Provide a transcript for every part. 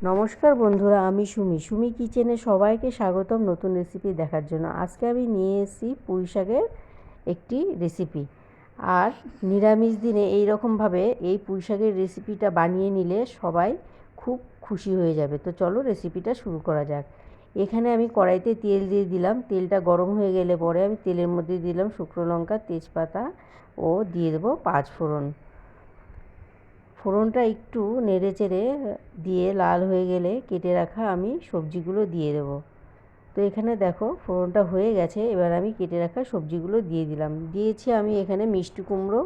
নমস্কার বন্ধুরা, আমি সুমি কিচেনে সবাইকে স্বাগতম নতুন রেসিপি দেখার জন্য। আজকে আমি নিয়ে এসেছি পুঁই শাকের একটি রেসিপি। আর নিরামিষ দিনে এই রকমভাবে এই পুঁই শাকের রেসিপিটা বানিয়ে নিলে সবাই খুব খুশি হয়ে যাবে। তো চলো রেসিপিটা শুরু করা যাক। এখানে আমি কড়াইতে তেল দিয়ে দিলাম। তেলটা গরম হয়ে গেলে পরে আমি তেলের মধ্যে দিলাম শুকনো লঙ্কা, তেজপাতা ও দিয়ে দেবো 5 ফোড়ন। ফোড়নটা একটু নেড়েচেড়ে দিয়ে লাল হয়ে গেলে কেটে রাখা আমি সবজিগুলো দিয়ে দেবো। তো এখানে দেখো ফোড়নটা হয়ে গেছে। এবার আমি কেটে রাখা সবজিগুলো দিয়ে দিলাম। দিয়েছি আমি এখানে মিষ্টি কুমড়ো,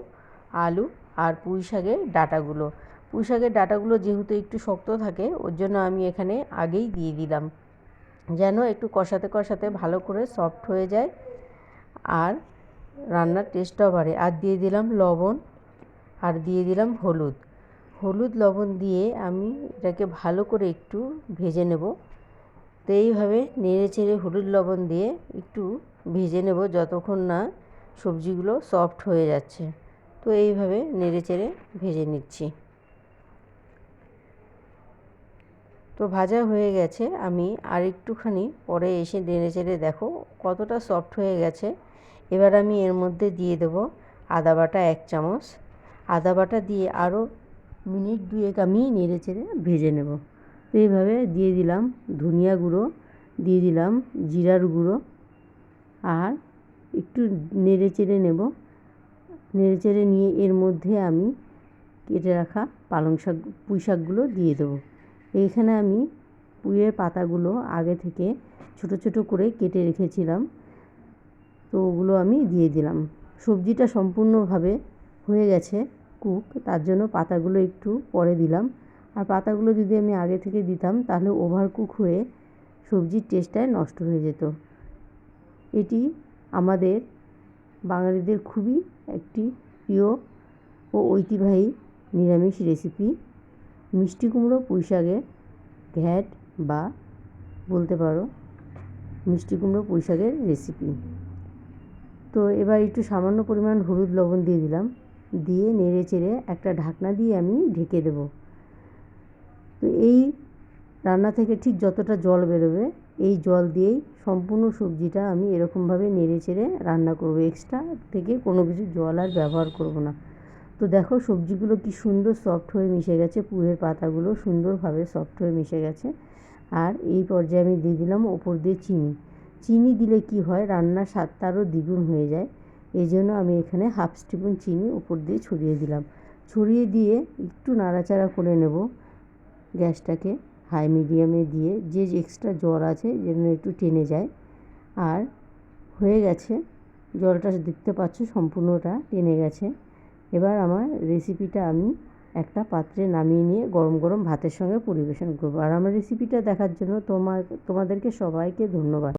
আলু আর পুঁই শাকের ডাঁটাগুলো। পুঁই শাকের ডাঁটাগুলো যেহেতু একটু শক্ত থাকে ওর জন্য আমি এখানে আগেই দিয়ে দিলাম, যেন একটু কষাতে কষাতে ভালো করে সফট হয়ে যায় আর রান্নার টেস্টটাও বাড়ে। আর দিয়ে দিলাম লবণ আর দিয়ে দিলাম হলুদ লবণ দিয়ে আমি এটাকে ভালো করে একটু ভেজে নেব। তো এইভাবে নেড়ে চেড়ে হলুদ লবণ দিয়ে একটু ভেজে নেব যতক্ষণ না সবজিগুলো সফট হয়ে যাচ্ছে। তো এইভাবে নেড়ে চেড়ে ভেজে নিচ্ছি। তো ভাজা হয়ে গেছে। আমি আর একটুখানি পরে এসে নেড়ে চেড়ে দেখো কতটা সফট হয়ে গেছে। এবার আমি এর মধ্যে দিয়ে দেবো আদা বাটা 1 চামচ। আদা বাটা দিয়ে আরও মিনিট 2 আমি নেড়ে চেড়ে ভেজে নেব। তো এইভাবে দিয়ে দিলাম ধনিয়া গুঁড়ো, দিয়ে দিলাম জিরার গুঁড়ো আর একটু নেড়ে চেড়ে নেব। নেড়ে চেড়ে নিয়ে এর মধ্যে আমি কেটে রাখা পুঁই শাকগুলো দিয়ে দেবো। এইখানে আমি পুঁইয়ের পাতাগুলো আগে থেকে ছোট ছোট করে কেটে রেখেছিলাম, তো ওগুলো আমি দিয়ে দিলাম। সবজিটা সম্পূর্ণভাবে হয়ে গেছে কুক, তার জন্য পাতাগুলো একটু পরে দিলাম। আর পাতাগুলো যদি আমি আগে থেকে দিতাম তাহলে ওভার কুক হয়ে সবজির টেস্টটাই নষ্ট হয়ে যেত। এটি আমাদের বাঙালিদের খুবই একটি প্রিয় ও ঐতিহ্যবাহী নিরামিষ রেসিপি, মিষ্টি কুমড়ো পুঁই শাকের ঘ্যাট বা বলতে পারো মিষ্টি কুমড়ো পুঁই শাকের রেসিপি। তো এবার একটু সামান্য পরিমাণ হলুদ লবণ দিয়ে দিলাম, দিয়ে নেড়ে চেড়ে একটা ঢাকনা দিয়ে আমি ঢেকে দেব। তো এই রান্না থেকে ঠিক যতটা জল বেরোবে এই জল দিয়েই সম্পূর্ণ সবজিটা আমি এরকমভাবে নেড়ে চেড়ে রান্না করব। এক্সট্রা থেকে কোনো কিছু জল আর ব্যবহার করব না। তো দেখো সবজিগুলো কি সুন্দর সফট হয়ে মিশে গেছে, পুঁইয়ের পাতাগুলো সুন্দরভাবে সফট হয়ে মিশে গেছে। আর এই পর্যায়ে আমি দিয়ে দিলাম ওপর দিয়ে চিনি দিলে কি হয় রান্নার স্বাদটা আরও দ্বিগুণ হয়ে যায়। এই জন্য আমি এখানে হাফ স্পুন চিনি উপর দিয়ে ছড়িয়ে দিলাম। ছড়িয়ে দিয়ে একটু নাড়াচাড়া করে নেব। গ্যাসটাকে হাই মিডিয়ামে দিয়ে যে এক্সট্রা জল আছে যেন একটু টেনে যায়। আর হয়ে গেছে, জলটা দেখতে পাচ্ছ সম্পূর্ণটা টেনে গেছে। এবার আমার রেসিপিটা আমি একটা পাত্রে নামিয়ে নিয়ে গরম গরম ভাতের সঙ্গে পরিবেশন করব। আর আমার রেসিপিটা দেখার জন্য তোমাদেরকে সবাইকে ধন্যবাদ।